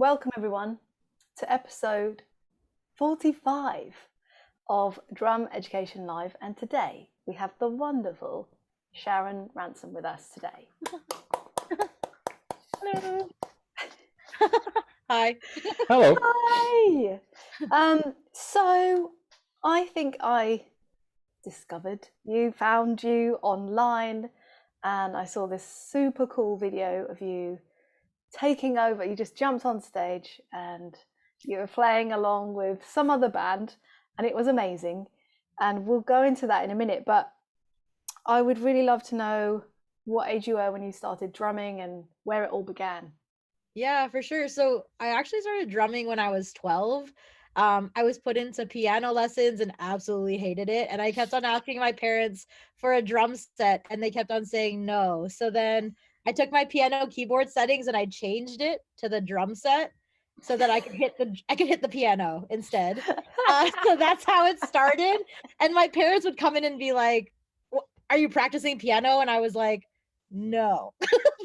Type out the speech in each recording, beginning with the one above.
Welcome everyone to episode 45 of Drum Education Live, and today we have the wonderful Sharon Ransom with us today. Hello. Hi. Hello. Hi. So I think I discovered you, found you online, and I saw this super cool video of you taking over. You just jumped on stage and you were playing along with some other band, and it was amazing, and we'll go into that in a minute. But I would really love to know what age you were when you started drumming and where it all began. Yeah, for sure. So I actually started drumming when I was 12. I was put into piano lessons and absolutely hated it. And I kept on asking my parents for a drum set and they kept on saying no. So then I took my piano keyboard settings and I changed it to the drum set so that I could hit the piano instead. So that's how it started. And my parents would come in and be like, "Are you practicing piano?" And I was like, "No."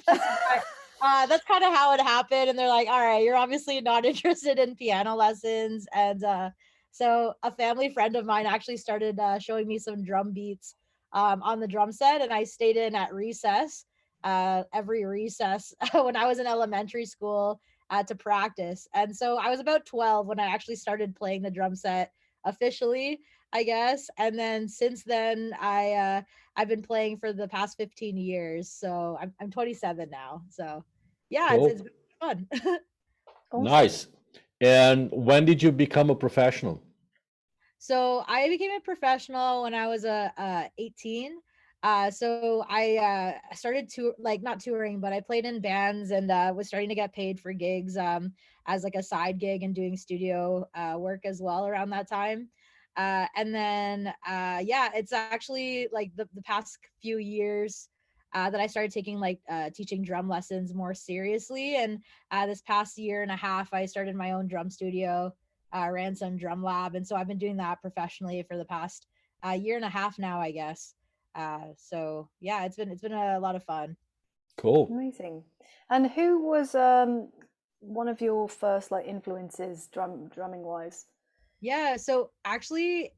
That's kind of how it happened. And they're like, "All right, you're obviously not interested in piano lessons." And so a family friend of mine actually started showing me some drum beats on the drum set. And I stayed in at recess, every recess when I was in elementary school to practice. And so I was about 12 when I actually started playing the drum set officially, I guess. And then since then, I've been playing for the past 15 years. So I'm 27 now. So yeah, it's Cool. been fun. Awesome. Nice. And when did you become a professional? So I became a professional when I was 18. So I started to not touring, but I played in bands and was starting to get paid for gigs as like a side gig and doing studio work as well around that time. And then yeah, it's actually like the past few years that I started taking teaching drum lessons more seriously. And this past year and a half, I started my own drum studio, Ranson Drum Lab, and so I've been doing that professionally for the past year and a half now, I guess. So yeah, it's been a lot of fun. Cool. Amazing. And who was one of your first influences drumming wise? Yeah, so actually,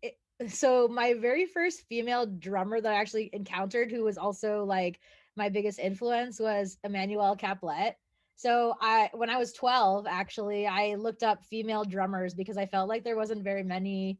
so my very first female drummer that I actually encountered, who was also like my biggest influence, was Emmanuel Caplet. So when I was 12, actually, I looked up female drummers because I felt like there wasn't very many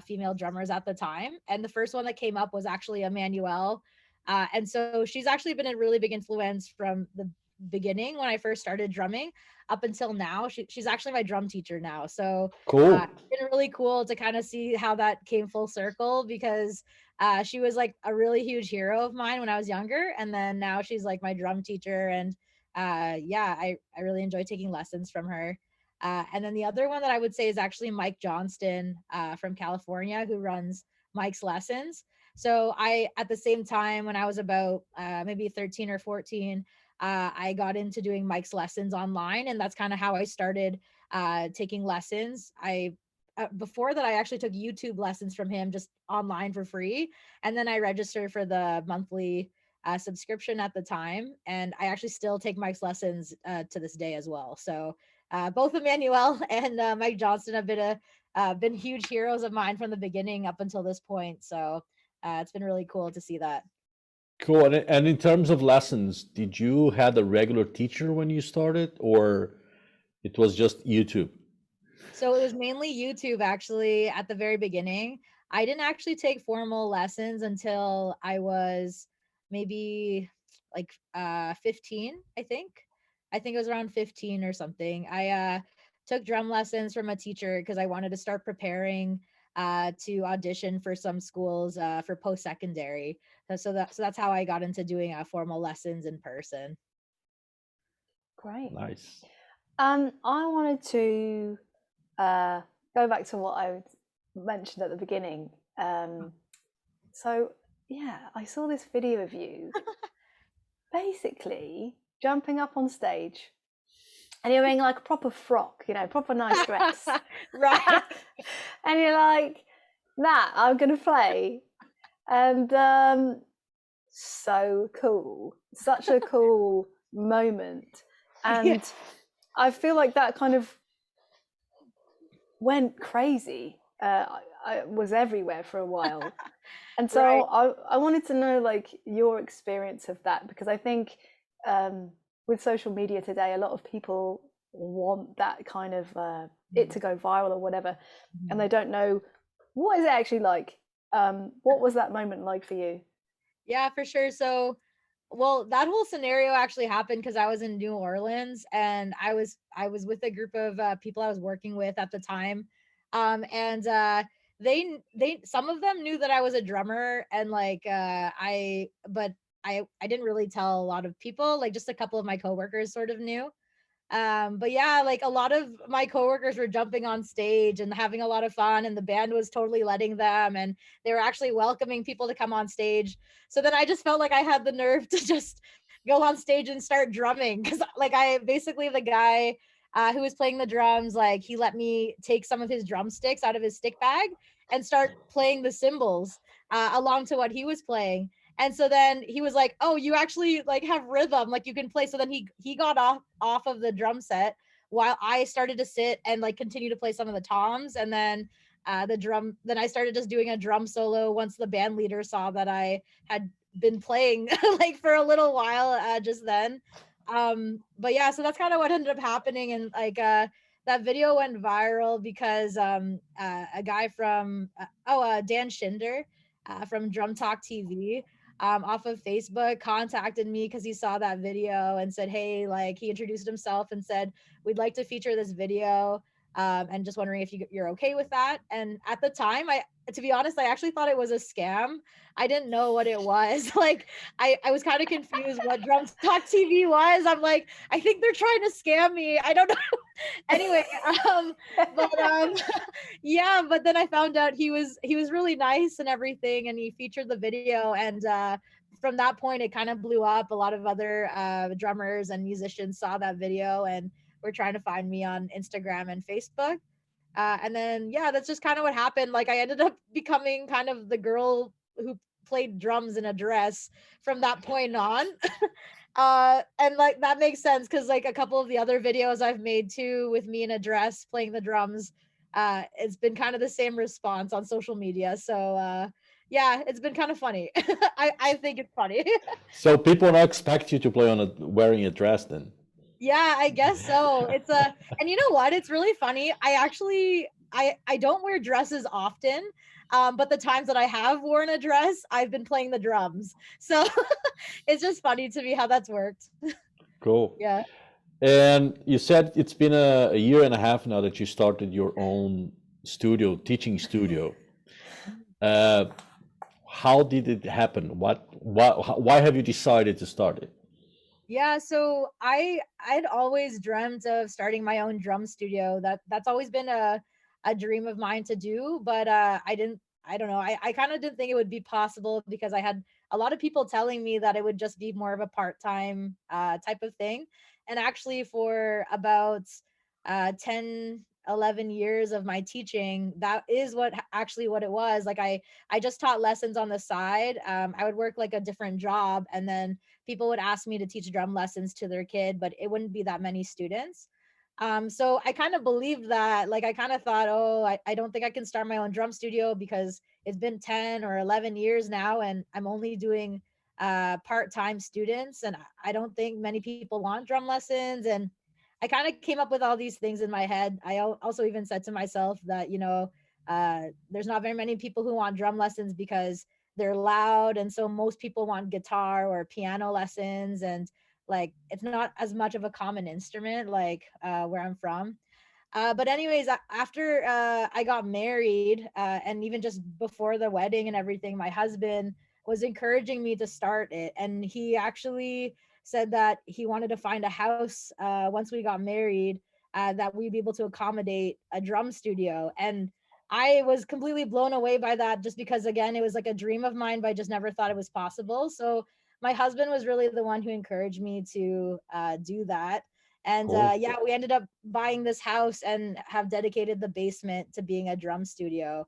female drummers at the time, and the first one that came up was actually Emmanuel. And so she's actually been a really big influence from the beginning when I first started drumming up until now. She's actually my drum teacher now. So Cool. it's been really cool to kind of see how that came full circle because she was like a really huge hero of mine when I was younger. And then now she's like my drum teacher. And yeah, I really enjoy taking lessons from her. And then the other one that I would say is actually Mike Johnston from California, who runs Mike's Lessons. So at the same time, when I was about maybe 13 or 14, I got into doing Mike's lessons online, and that's kind of how I started taking lessons. I before that I actually took YouTube lessons from him just online for free, and then I registered for the monthly subscription at the time, and I actually still take Mike's lessons to this day as well. So both Emmanuel and Mike Johnston have been huge heroes of mine from the beginning up until this point. So it's been really cool to see that. Cool. And in terms of lessons, did you had a regular teacher when you started, or it was just YouTube? So it was mainly YouTube actually at the very beginning. I didn't actually take formal lessons until I was maybe 15, I think. I think it was around 15 or something. I took drum lessons from a teacher because I wanted to start preparing to audition for some schools for post-secondary. So that's how I got into doing formal lessons in person. Great. Nice. I wanted to go back to what I mentioned at the beginning. So yeah, I saw this video of you basically jumping up on stage, and you're wearing like a proper frock, proper nice dress. Right. And you're like, nah, I'm gonna play. And so cool. Such a cool moment. And I feel like that kind of went crazy. I was everywhere for a while. And so Right. I wanted to know like your experience of that, because I think with social media today, a lot of people want that kind of it to go viral or whatever, and they don't know what is it actually like. What was that moment like for you? Yeah, for sure. So, well, that whole scenario actually happened because I was in New Orleans and I was with a group of people I was working with at the time, and they some of them knew that I was a drummer and like but I didn't really tell a lot of people. Like just a couple of my coworkers sort of knew. But yeah, like a lot of my coworkers were jumping on stage and having a lot of fun, and the band was totally letting them, and they were actually welcoming people to come on stage. So then I just felt like I had the nerve to just go on stage and start drumming, because like I basically, the guy who was playing the drums, like he let me take some of his drumsticks out of his stick bag and start playing the cymbals along to what he was playing. And so then he was like, "Oh, you actually like have rhythm, like you can play." So then he got off of the drum set while I started to sit and like continue to play some of the toms, and then then I started just doing a drum solo once the band leader saw that I had been playing like for a little while just then. But yeah, so that's kind of what ended up happening, and like that video went viral because a guy from Dan Schinder from Drum Talk TV off of Facebook contacted me because he saw that video and said, "Hey, like he introduced himself and said, we'd like to feature this video. And just wondering if you're okay with that." And at the time, to be honest, I actually thought it was a scam. I didn't know what it was. Like, I was kind of confused what Drum Talk TV was. I'm like, I think they're trying to scam me. I don't know. Anyway, but yeah, but then I found out he was really nice and everything, and he featured the video, and from that point it kind of blew up. A lot of other drummers and musicians saw that video and were trying to find me on Instagram and Facebook. And then yeah, that's just kind of what happened. Like I ended up becoming kind of the girl who played drums in a dress from that point on. And like that makes sense because like a couple of the other videos I've made too with me in a dress playing the drums, it's been kind of the same response on social media. So yeah, it's been kind of funny. I think it's funny. So people don't expect you to play on wearing a dress then. Yeah, I guess so. It's a And you know what? It's really funny. I don't wear dresses often. But the times that I have worn a dress, I've been playing the drums. So it's just funny to me how that's worked. Cool. Yeah. And you said it's been a year and a half now that you started your own studio, teaching studio. Uh, how did it happen? Why have you decided to start it? Yeah, so I'd always dreamt of starting my own drum studio. That's always been a dream of mine to do, but I don't know. I kind of didn't think it would be possible because I had a lot of people telling me that it would just be more of a part-time type of thing. And actually for about 10 11 years of my teaching, that is actually what it was. Like I just taught lessons on the side. I would work like a different job, and then people would ask me to teach drum lessons to their kid, but it wouldn't be that many students. So I kind of believed that. Like I kind of thought, oh, I don't think I can start my own drum studio because it's been 10 or 11 years now and I'm only doing part-time students, and I don't think many people want drum lessons. And I kind of came up with all these things in my head. I also even said to myself that, there's not very many people who want drum lessons because they're loud, and so most people want guitar or piano lessons, and like it's not as much of a common instrument like where I'm from. But anyways, after I got married, and even just before the wedding and everything, my husband was encouraging me to start it, and he actually said that he wanted to find a house once we got married that we'd be able to accommodate a drum studio. And I was completely blown away by that, just because again, it was like a dream of mine, but I just never thought it was possible. So my husband was really the one who encouraged me to do that. And Cool. yeah, we ended up buying this house and have dedicated the basement to being a drum studio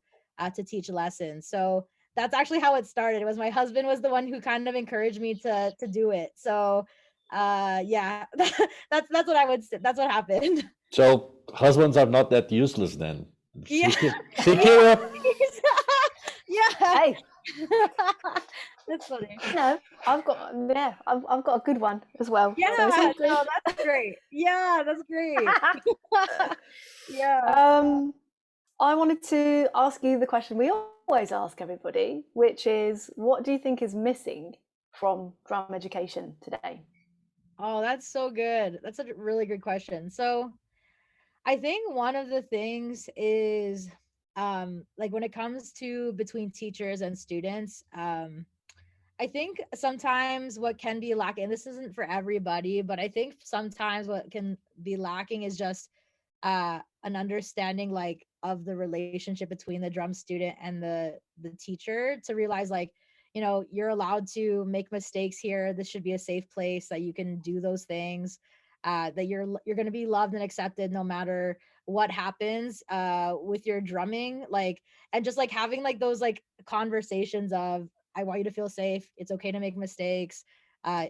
to teach lessons. So that's actually how it started. It was my husband was the one who kind of encouraged me to do it. So yeah, that's what I would say. That's what happened. So husbands are not that useless then. Yeah. Shakira. Yeah. Hey, That's funny. no, I've got a good one as well. Yeah, So it's all no, good. that's great. Yeah, that's great. Yeah. I wanted to ask you the question we always ask everybody, which is, what do you think is missing from drum education today? Oh, that's so good. That's a really good question. So I think one of the things is like when it comes to between teachers and students, I think sometimes what can be lacking, and this isn't for everybody, but I think sometimes what can be lacking is just an understanding like of the relationship between the drum student and the teacher, to realize like, you know, you're allowed to make mistakes here. This should be a safe place that you can do those things. That you're going to be loved and accepted no matter what happens with your drumming, like, and just like having like those like conversations of, I want you to feel safe. It's okay to make mistakes.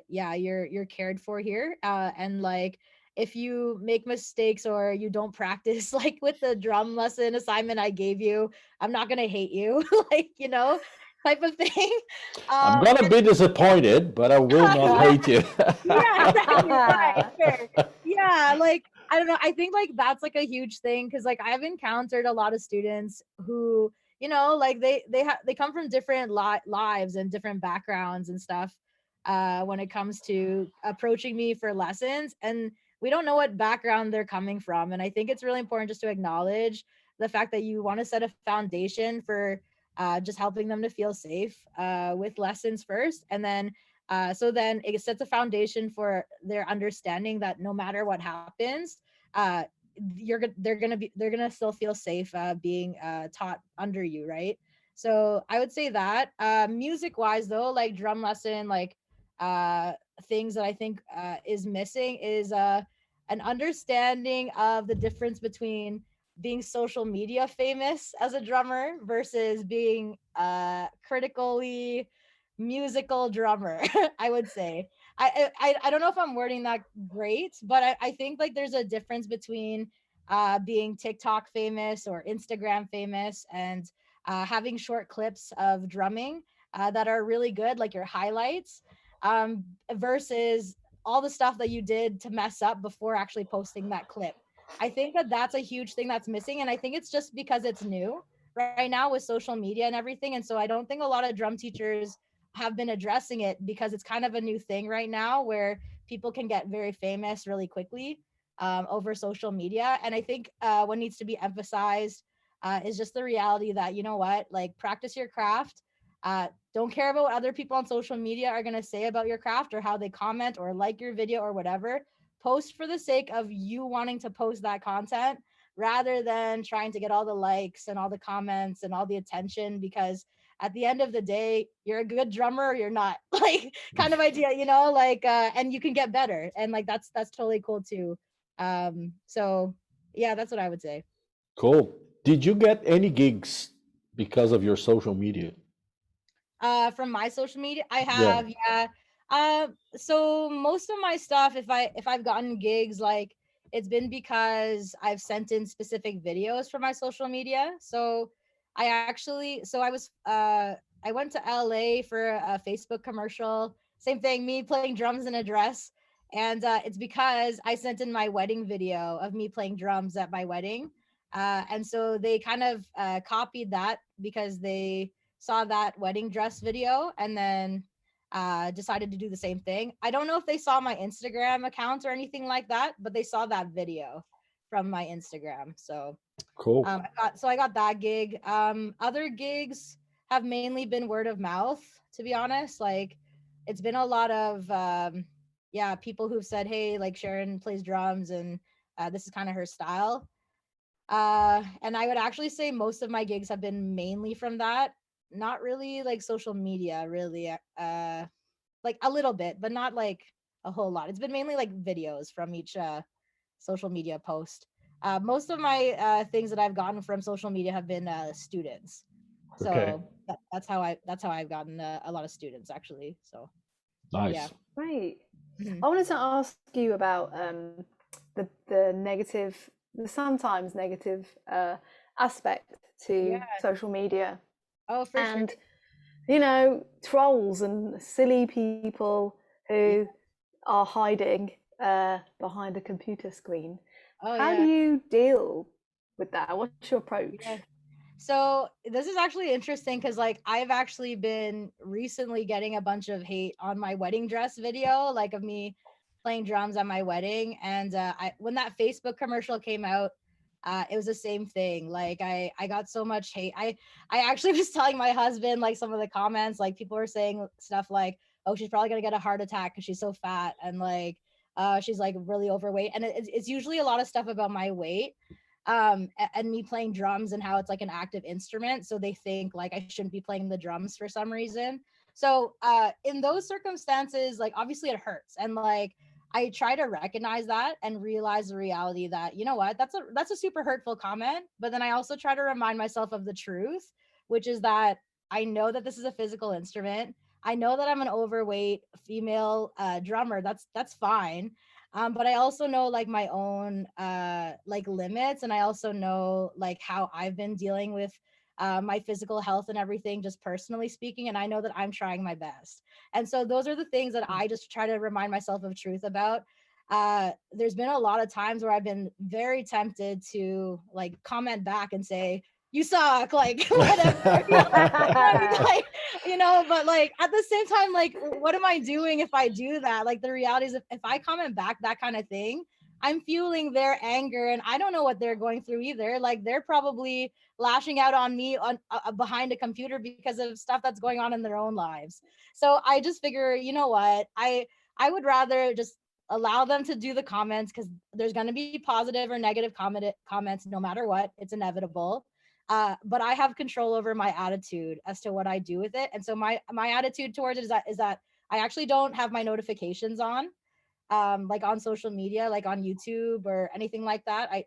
Yeah, you're cared for here. And like if you make mistakes or you don't practice like with the drum lesson assignment I gave you, I'm not gonna hate you, like, you know, type of thing. I'm gonna be disappointed, but I will not hate you. Yeah, exactly. Right, sure. Yeah, like I don't know. I think like that's like a huge thing because like I've encountered a lot of students who, you know, like they come from different lives and different backgrounds and stuff when it comes to approaching me for lessons, and we don't know what background they're coming from. And I think it's really important just to acknowledge the fact that you want to set a foundation for just helping them to feel safe with lessons first, and then so then it sets a foundation for their understanding that no matter what happens, uh, they're gonna still feel safe being taught under you, right? So I would say that music wise though, like drum lesson, like uh, things that I think is missing is an understanding of the difference between being social media famous as a drummer versus being critically musical drummer. I would say I don't know if I'm wording that great, but I think like there's a difference between being TikTok famous or Instagram famous and having short clips of drumming that are really good, like your highlights, versus all the stuff that you did to mess up before actually posting that clip. I think that that's a huge thing that's missing, and I think it's just because it's new right now with social media and everything. And so I don't think a lot of drum teachers have been addressing it because it's kind of a new thing right now where people can get very famous really quickly over social media. And I think what needs to be emphasized is just the reality that, you know what, like practice your craft. Don't care about what other people on social media are going to say about your craft or how they comment or like your video or whatever. Post for the sake of you wanting to post that content rather than trying to get all the likes and all the comments and all the attention, because at the end of the day, you're a good drummer or you're not, like kind of idea, you know, like and you can get better, and like that's totally cool too. So yeah, that's what I would say. Cool. Did you get any gigs because of your social media? From my social media, I Yeah. have, yeah. So most of my stuff, if I've gotten gigs, like it's been because I've sent in specific videos for my social media. So I went to LA for a Facebook commercial. Same thing, me playing drums in a dress. And it's because I sent in my wedding video of me playing drums at my wedding. And so they kind of copied that because they saw that wedding dress video and then decided to do the same thing. I don't know if they saw my Instagram account or anything like that, but they saw that video from my Instagram. So Cool. I got that gig. Other gigs have mainly been word of mouth, to be honest. Like it's been a lot of yeah, people who've said, hey, like Sharon plays drums and this is kind of her style. And I would actually say most of my gigs have been mainly from that, not really like social media, really. Like a little bit, but not like a whole lot. It's been mainly like videos from each social media post. Most of my things that I've gotten from social media have been students. Okay. So that's how I've gotten a lot of students actually. So yeah. Nice. Great. Mhm. I wanted to ask you about the negative, the sometimes negative aspect to Yeah. social media, Oh, for sure. and you know, trolls and silly people Yeah. who are hiding behind a computer screen. Oh, How do yeah. you deal with that? What's your approach? Yeah. So this is actually interesting because like I've actually been recently getting a bunch of hate on my wedding dress video, like of me playing drums at my wedding. And when that Facebook commercial came out, it was the same thing. Like I got so much hate. I actually was telling my husband like some of the comments, like people were saying stuff like, "Oh, she's probably gonna get a heart attack because she's so fat," and like, she's like really overweight. And it's usually a lot of stuff about my weight, and me playing drums and how it's like an active instrument, so they think like I shouldn't be playing the drums for some reason. So in those circumstances, like obviously it hurts, and like I try to recognize that and realize the reality that, you know what, that's a super hurtful comment, but then I also try to remind myself of the truth, which is that I know that this is a physical instrument. I know that I'm an overweight female drummer. That's fine. But I also know like my own like limits, and I also know like how I've been dealing with my physical health and everything, just personally speaking, and I know that I'm trying my best. And so those are the things that I just try to remind myself of truth about. There's been a lot of times where I've been very tempted to like comment back and say, "You suck," like whatever, you know? I mean, like, you know, but like at the same time, like, what am I doing if I do that? Like, the reality is, if I comment back that kind of thing, I'm fueling their anger, and I don't know what they're going through either. Like, they're probably lashing out on me on behind a computer because of stuff that's going on in their own lives. So I just figure, you know what, I would rather just allow them to do the comments, because there's going to be positive or negative comments no matter what. It's inevitable. But I have control over my attitude as to what I do with it. And so my attitude towards it is that I actually don't have my notifications on, like on social media, like on YouTube or anything like that. I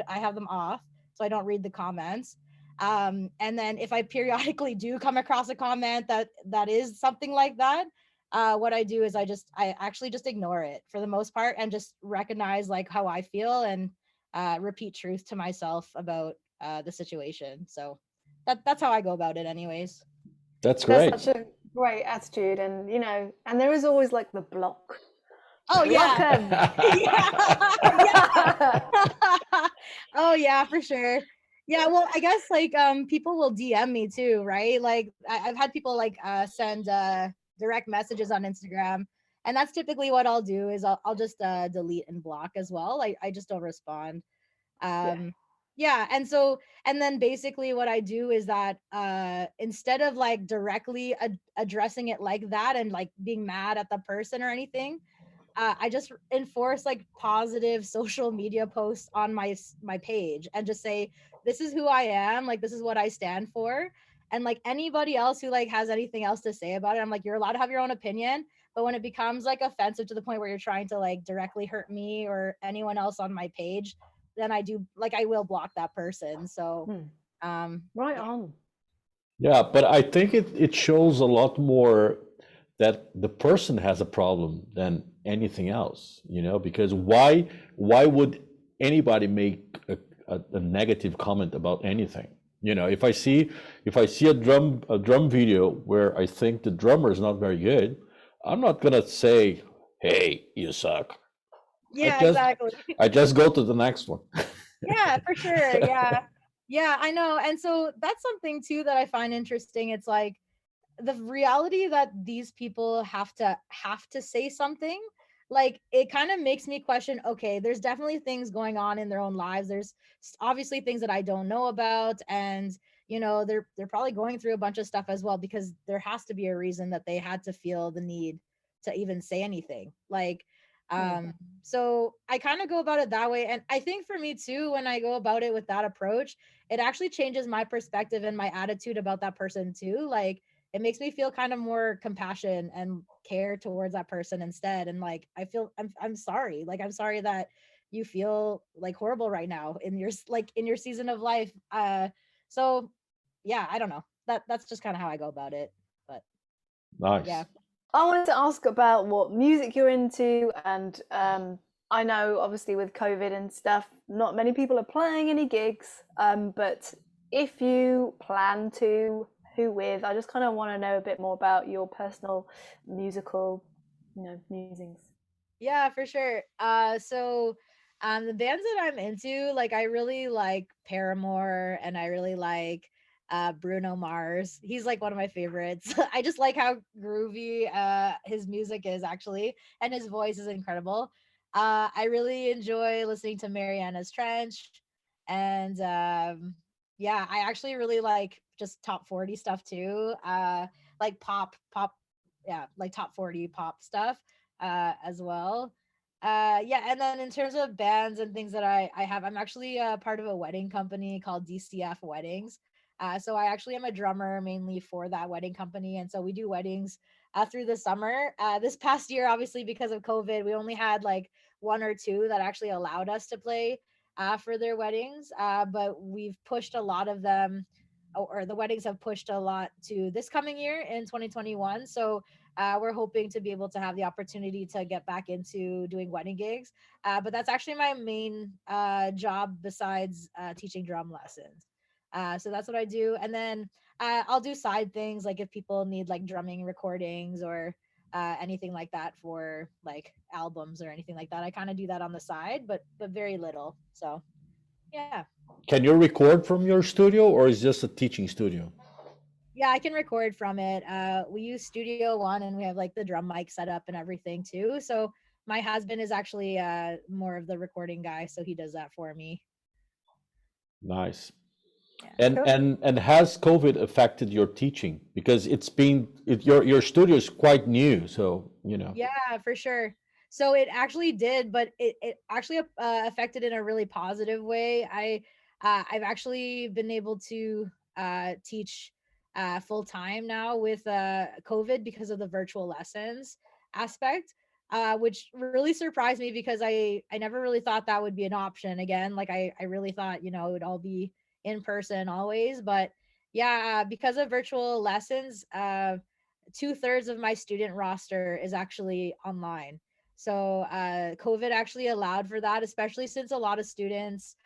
have them off, so I don't read the comments. And then if I periodically do come across a comment that is something like that, what I do is I actually just ignore it for the most part, and just recognize like how I feel, and repeat truth to myself about the situation. So that's how I go about it anyways. That's That's great. such a great attitude, and you know, and there is always like the block. Oh Block yeah. 'em. Yeah. Oh yeah, for sure. Yeah, well, I guess like people will DM me too, right? Like I've had people like send direct messages on Instagram, and that's typically what I'll do is I'll just delete and block as well. I just don't respond. Yeah. Yeah, and so, and then basically what I do is that instead of like directly addressing it like that and like being mad at the person or anything, I just enforce like positive social media posts on my page, and just say, this is who I am, like this is what I stand for. And like anybody else who like has anything else to say about it, I'm like, you're allowed to have your own opinion, but when it becomes like offensive to the point where you're trying to like directly hurt me or anyone else on my page, then I will block that person. So Right on. Yeah, but I think it shows a lot more that the person has a problem than anything else, you know, because why would anybody make a negative comment about anything? You know, if I see a drum video where I think the drummer is not very good, I'm not gonna say, "Hey, you suck." I yeah, just exactly. I just go to the next one. Yeah, for sure. Yeah. Yeah, I know. And so that's something too that I find interesting. It's like the reality that these people have to say something, like it kind of makes me question, okay, there's definitely things going on in their own lives. There's obviously things that I don't know about, and you know, they're probably going through a bunch of stuff as well, because there has to be a reason that they had to feel the need to even say anything. Like so I kind of go about it that way, and I think for me too, when I go about it with that approach, it actually changes my perspective and my attitude about that person too. Like it makes me feel kind of more compassion and care towards that person instead. And like I feel I'm sorry. Like I'm sorry that you feel like horrible right now in your like in your season of life. So yeah, I don't know. That's just kind of how I go about it. But yeah. Nice. I wanted to ask about what music you're into, and I know obviously with COVID and stuff, not many people are playing any gigs. But if you plan to, who with? I just kind of want to know a bit more about your personal musical, musings. Yeah, for sure. The bands that I'm into, like I really like Paramore and I really like Bruno Mars. He's like one of my favorites. I just like how groovy his music is actually, and his voice is incredible. I really enjoy listening to Mariana's Trench, and yeah, I actually really like just top 40 stuff too. Like pop, yeah, like top 40 pop stuff as well. Yeah, and then in terms of bands and things that I have, I'm actually part of a wedding company called DCF Weddings. So I actually am a drummer mainly for that wedding company, and so we do weddings through the summer. This past year, obviously because of COVID, we only had like one or two that actually allowed us to play for their weddings, but we've pushed a lot of them, or the weddings have pushed a lot to this coming year in 2021. So we're hoping to be able to have the opportunity to get back into doing wedding gigs. But that's actually my main job besides teaching drum lessons. So that's what I do. And then I'll do side things like if people need like drumming recordings or anything like that for like albums or anything like that. I kind of do that on the side, but very little. So yeah. Can you record from your studio, or is just a teaching studio? Yeah, I can record from it. We use Studio One and we have like the drum mic set up and everything too. So my husband is actually more of the recording guy, so he does that for me. Nice. Yeah. And Cool. and has COVID affected your teaching? Because your studio is quite new, so Yeah, for sure. So it actually did, but it actually affected in a really positive way. I've actually been able to teach full time now with COVID because of the virtual lessons aspect, which really surprised me because I never really thought that would be an option again. Like I really thought it would all be in person always, but yeah, because of virtual lessons, 2/3 of my student roster is actually online. So COVID actually allowed for that, especially since a lot of students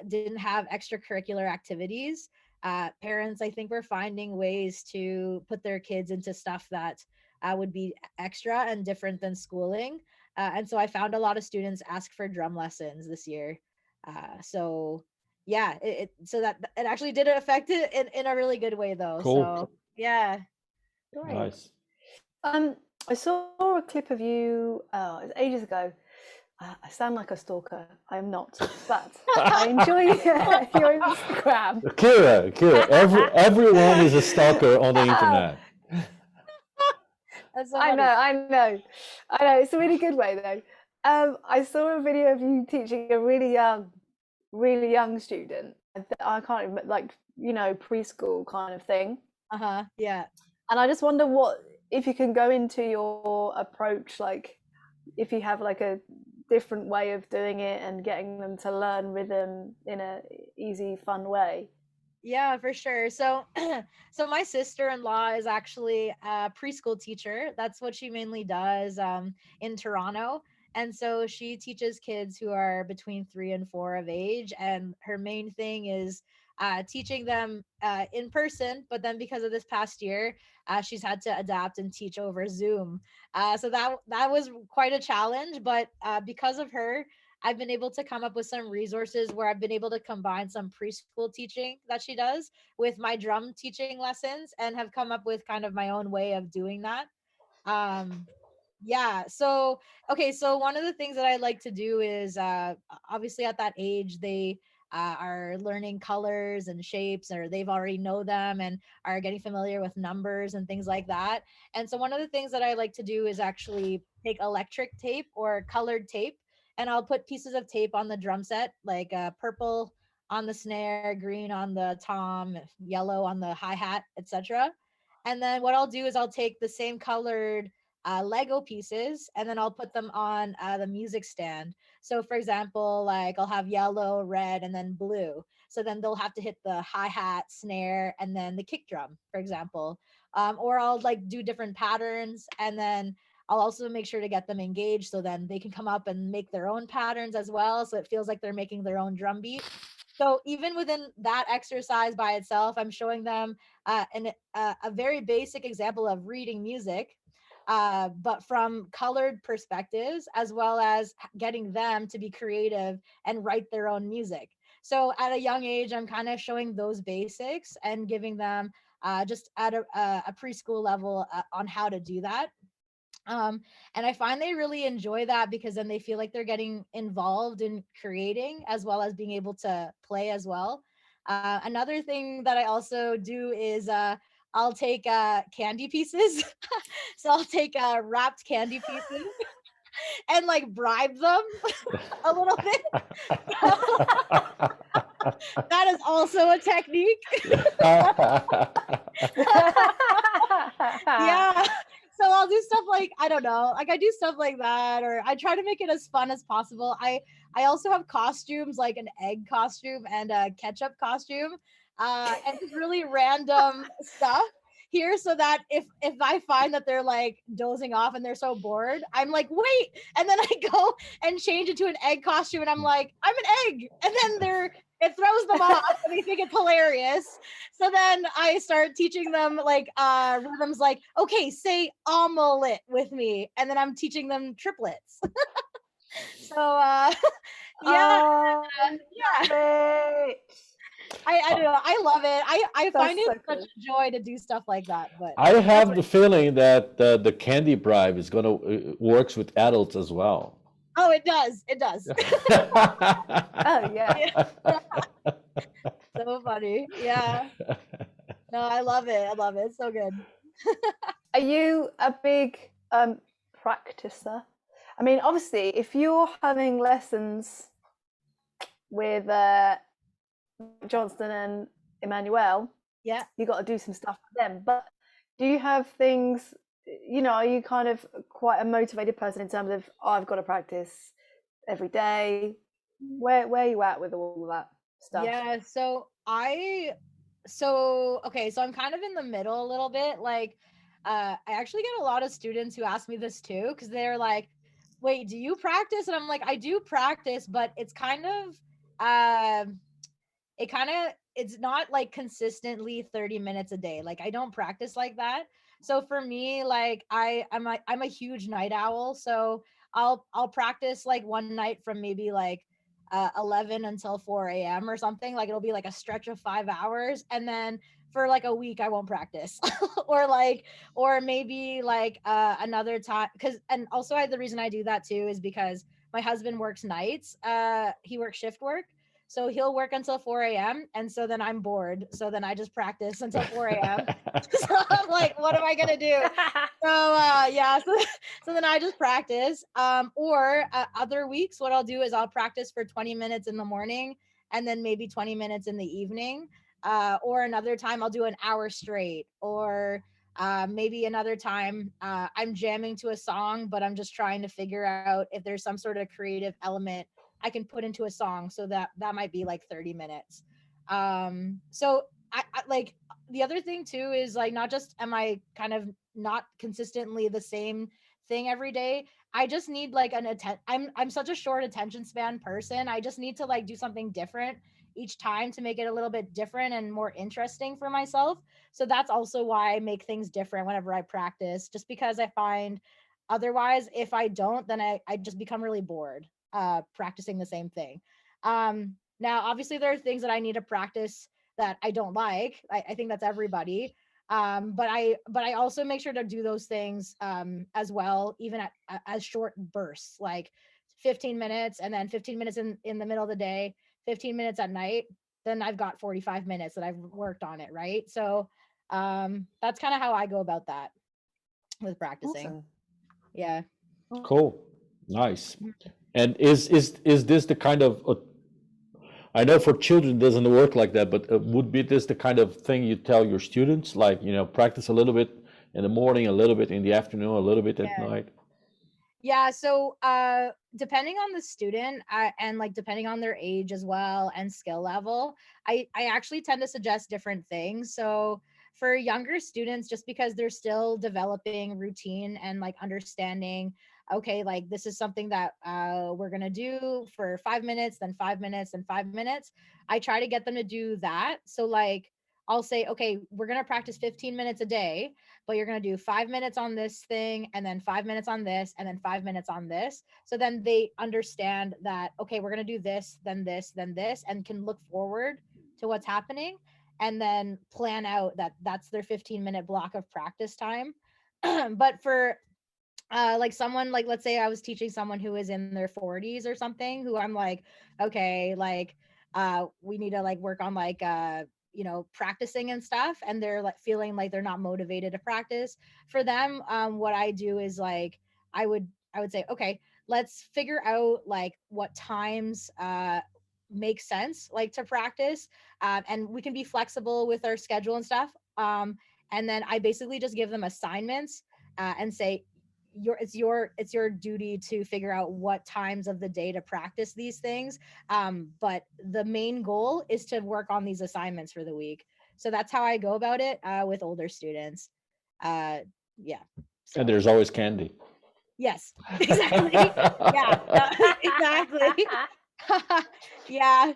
didn't have extracurricular activities. Parents, I think, were finding ways to put their kids into stuff that would be extra and different than schooling. And so I found a lot of students ask for drum lessons this year. So yeah, so that it actually did affect it in a really good way though. cool, So yeah. Great. nice. I saw a clip of you it was ages ago. I sound like a stalker. I'm not, but I enjoy your Instagram. Kira, everyone is a stalker on the internet. That's so I funny. know, I know. It's a really good way though. I saw a video of you teaching a really young student. I can't remember, like preschool kind of thing. Yeah. And I just wonder if you can go into your approach, like if you have like a different way of doing it and getting them to learn rhythm in a easy, fun way. Yeah, for sure. So so my sister-in-law is actually a preschool teacher. That's what she mainly does in Toronto. And so she teaches kids who are between 3 and 4 of age, and her main thing is teaching them in person, but then because of this past year, she's had to adapt and teach over Zoom. So that was quite a challenge, but because of her, I've been able to come up with some resources where I've been able to combine some preschool teaching that she does with my drum teaching lessons and have come up with kind of my own way of doing that. Um, yeah. So, okay. So one of the things that I like to do is obviously at that age, they are learning colors and shapes, or they've already know them and are getting familiar with numbers and things like that. And so one of the things that I like to do is actually take electric tape or colored tape, and I'll put pieces of tape on the drum set, like purple on the snare, green on the tom, yellow on the hi-hat, etc. And then what I'll do is I'll take the same colored Lego pieces, and then I'll put them on the music stand. So for example, like I'll have yellow, red, and then blue. So then they'll have to hit the hi-hat, snare, and then the kick drum, for example. Or I'll like do different patterns, and then I'll also make sure to get them engaged so then they can come up and make their own patterns as well. So it feels like they're making their own drum beat. So even within that exercise by itself, I'm showing them a very basic example of reading music, but from colored perspectives, as well as getting them to be creative and write their own music. So at a young age, I'm kind of showing those basics and giving them just at a preschool level on how to do that. And I find they really enjoy that because then they feel like they're getting involved in creating as well as being able to play as well. Another thing that I also do is I'll take candy pieces. So I'll take wrapped candy pieces and like bribe them a little bit. That is also a technique. Yeah. So I'll do stuff like, I don't know, like I do stuff like that, or I try to make it as fun as possible. I also have costumes, like an egg costume and a ketchup costume, and just really random stuff here, so that if I find that they're like dozing off and they're so bored, I'm like, wait, and then I go and change it to an egg costume, and I'm like, I'm an egg, and then it throws them off and they think it's hilarious. So then I start teaching them like rhythms like, okay, say omelet with me. And then I'm teaching them triplets. So yeah. Great. I don't know. I love it. I find it so such a joy to do stuff like that. But I have the feeling that the candy bribe is gonna works with adults as well. oh, it does. It does. Oh yeah. So funny. Yeah. No, I love it. I love it. It's so good. Are you a big practicer? I mean, obviously, if you're having lessons with Johnston and Emmanuel, Yeah. you got to do some stuff for them. But do you have things? You know, are you kind of quite a motivated person in terms of, oh, I've got to practice every day? Where are you at with all of that stuff? Yeah. Okay, so I'm kind of in the middle a little bit. Like, I actually get a lot of students who ask me this too, because they're like, wait, do you practice? And I'm like, I do practice, but it's kind of, it's not like consistently 30 minutes a day. Like I don't practice like that. So for me, like I'm a huge night owl. So I'll practice like one night from maybe like 11 until 4 a.m. or something. Like it'll be like a stretch of 5 hours, and then for like a week I won't practice. Or maybe like another time, and also the reason I do that too is because my husband works nights. He works shift work. So he'll work until 4 a.m. And so then I'm bored. So then I just practice until 4 a.m. So I'm like, what am I going to do? So yeah, so then I just practice. Or other weeks, what I'll do is I'll practice for 20 minutes in the morning and then maybe 20 minutes in the evening. Or another time I'll do an hour straight. Or maybe another time I'm jamming to a song, but I'm just trying to figure out if there's some sort of creative element I can put into a song. So that might be like 30 minutes. So I like, the other thing too is like, not just am I kind of not consistently the same thing every day. I just need like I'm such a short attention span person. I just need to like do something different each time to make it a little bit different and more interesting for myself. So that's also why I make things different whenever I practice, just because I find otherwise, if I don't, then I just become really bored practicing the same thing. Now obviously there are things that I need to practice that I don't like. I think that's everybody. But I also make sure to do those things as well, even at as short bursts, like 15 minutes and then 15 minutes in the middle of the day, 15 minutes at night. Then I've got 45 minutes that I've worked on it, right? So that's kind of how I go about that with practicing. Awesome. Yeah. Cool. Nice. And is this the kind of I know for children it doesn't work like that, but would be this the kind of thing you tell your students, like, you know, practice a little bit in the morning, a little bit in the afternoon, a little bit at night? Yeah, so depending on the student and like depending on their age as well and skill level, I actually tend to suggest different things. So for younger students, just because they're still developing routine and like understanding, okay, like this is something that we're gonna do for 5 minutes, then 5 minutes, then 5 minutes. I try to get them to do that. So like I'll say, okay, we're gonna practice 15 minutes a day, but you're going to do 5 minutes on this thing and then 5 minutes on this and then 5 minutes on this. So then they understand that, okay, we're going to do this, then this, then this, and can look forward to what's happening and then plan out that that's their 15-minute block of practice time. But for like someone, like let's say I was teaching someone who is in their 40s or something, who I'm like, okay, like we need to like work on like practicing and stuff, and they're like feeling like they're not motivated to practice. For them, what I do is like I would say, okay, let's figure out like what times make sense like to practice, and we can be flexible with our schedule and stuff. And then I basically just give them assignments and say, it's your duty to figure out what times of the day to practice these things, but the main goal is to work on these assignments for the week. So that's how I go about it with older students. Yeah, so And there's always candy. yes, exactly. Yeah, exactly. Yeah,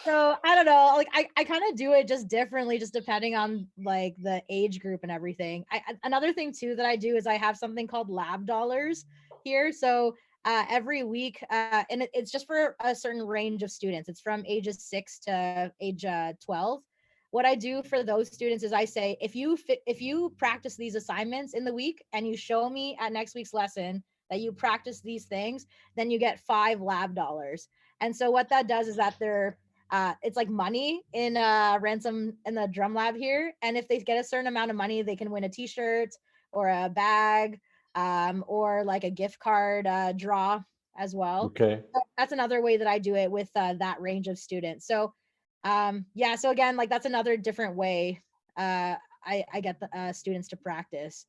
so I don't know, like I kind of do it just differently, just depending on like the age group and everything. Another thing too that I do is I have something called lab dollars here. So every week, and it's just for a certain range of students. It's from ages 6 to age 12. What I do for those students is I say, if you practice these assignments in the week and you show me at next week's lesson that you practice these things, then you get 5 lab dollars. And so what that does is that it's like money in Ransom in the drum lab here. And if they get a certain amount of money, they can win a t-shirt or a bag, or like a gift card draw as well. Okay. That's another way that I do it with that range of students. So yeah, so again, like that's another different way I get the students to practice.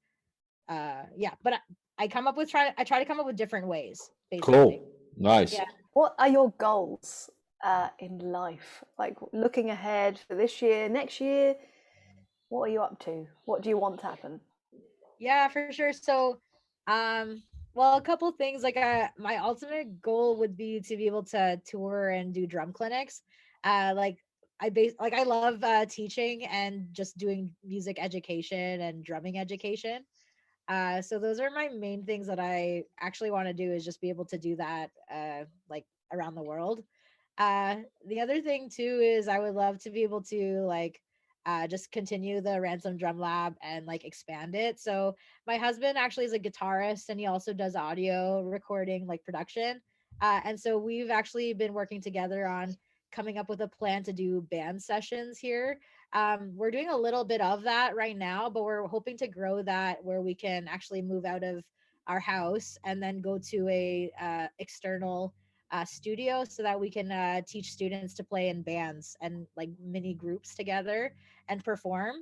Yeah, but I try to come up with different ways, basically. Cool. Nice. Yeah. What are your goals in life? Like looking ahead for this year, next year, what are you up to? What do you want to happen? Yeah, for sure. So, well, a couple things. Like, my ultimate goal would be to be able to tour and do drum clinics. Like, I love teaching and just doing music education and drumming education. So those are my main things that I actually want to do, is just be able to do that, like around the world. The other thing too is I would love to be able to like just continue the Ransom Drum Lab and like expand it. So my husband actually is a guitarist and he also does audio recording, like production. And so we've actually been working together on coming up with a plan to do band sessions here. We're doing a little bit of that right now, but we're hoping to grow that where we can actually move out of our house and then go to a external studio so that we can teach students to play in bands and like mini groups together and perform.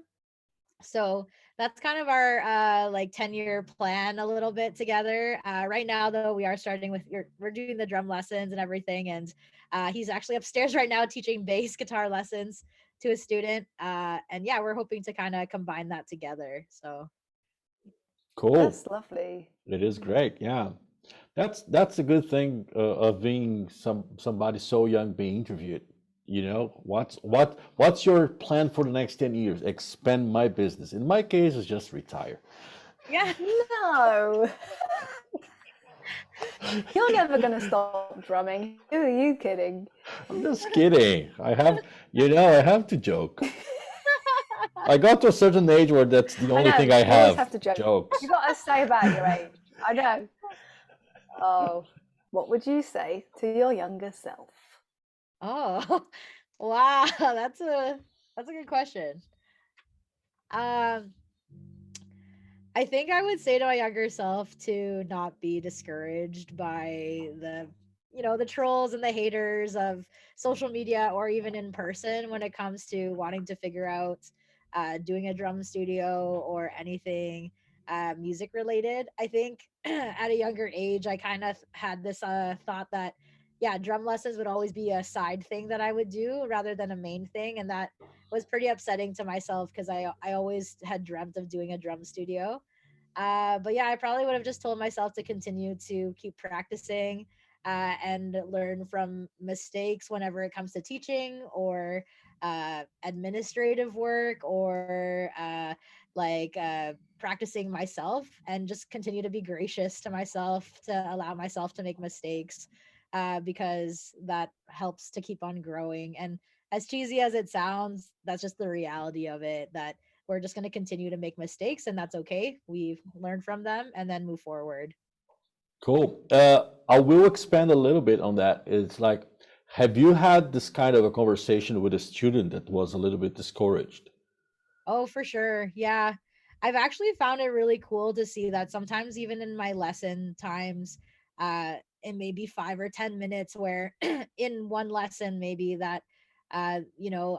So that's kind of our like 10-year plan a little bit together. Right now though, we are starting with we're doing the drum lessons and everything, and he's actually upstairs right now teaching bass guitar lessons to a student, and yeah, we're hoping to kind of combine that together. So Cool. That's lovely. It is great. Yeah. That's a good thing of being somebody so young being interviewed. You know, what's your plan for the next 10 years? Expand my business. In my case, it's just retire. yeah. No. You're never going to stop drumming. Who are you kidding? I'm just kidding. I have to joke. I got to a certain age where that's the only thing I you always have. have to joke. Jokes. You got to say about your age. I know. Oh, what would you say to your younger self? Oh, wow, that's a good question. I think I would say to my younger self to not be discouraged by the trolls and the haters of social media or even in person when it comes to wanting to figure out doing a drum studio or anything. music related. I think at a younger age, I kind of had this thought that, yeah, drum lessons would always be a side thing that I would do rather than a main thing. And that was pretty upsetting to myself because I always had dreamt of doing a drum studio. But yeah, I probably would have just told myself to continue to keep practicing and learn from mistakes whenever it comes to teaching or administrative work or practicing myself, and just continue to be gracious to myself, to allow myself to make mistakes because that helps to keep on growing. And as cheesy as it sounds, that's just the reality of it, that we're just going to continue to make mistakes, and that's okay. We've learned from them and then move forward. Cool. I will expand a little bit on that. It's like, have you had this kind of a conversation with a student that was a little bit discouraged? Oh, for sure. Yeah. I've actually found it really cool to see that sometimes, even in my lesson times, in maybe 5 or 10 minutes, where in one lesson, maybe that, a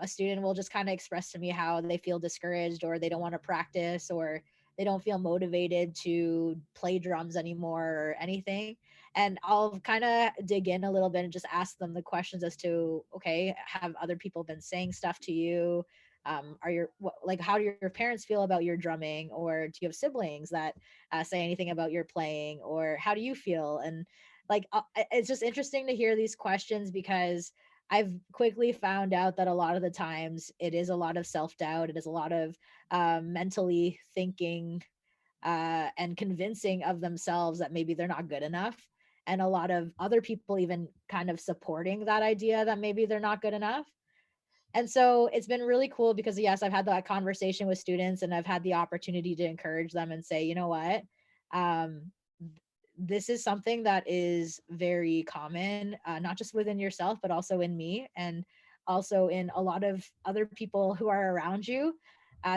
student will just kind of express to me how they feel discouraged, or they don't want to practice, or they don't feel motivated to play drums anymore or anything. And I'll kind of dig in a little bit and just ask them the questions as to, okay, have other people been saying stuff to you? Are your how do your parents feel about your drumming, or do you have siblings that say anything about your playing, or how do you feel? And it's just interesting to hear these questions, because I've quickly found out that a lot of the times it is a lot of self-doubt. It is a lot of mentally thinking and convincing of themselves that maybe they're not good enough, and a lot of other people even kind of supporting that idea that maybe they're not good enough. And so it's been really cool because, yes, I've had that conversation with students, and I've had the opportunity to encourage them and say, you know what, um, this is something that is very common, not just within yourself, but also in me, and also in a lot of other people who are around you.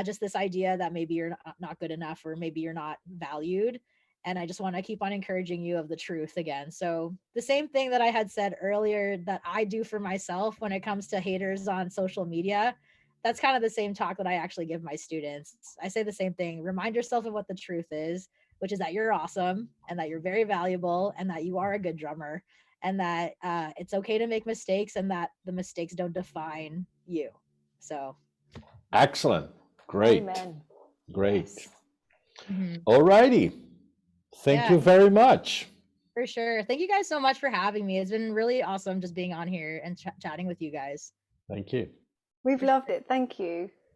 Just this idea that maybe you're not good enough, or maybe you're not valued. And I just want to keep on encouraging you of the truth again. So the same thing that I had said earlier that I do for myself when it comes to haters on social media, that's kind of the same talk that I actually give my students. I say the same thing. Remind yourself of what the truth is, which is that you're awesome, and that you're very valuable, and that you are a good drummer, and that it's okay to make mistakes, and that the mistakes don't define you. So Excellent. Great. Amen. Great. Yes. All righty. Thank you very much. For sure. Thank you guys so much for having me. It's been really awesome just being on here and chatting with you guys. Thank you. We've loved it. Thank you.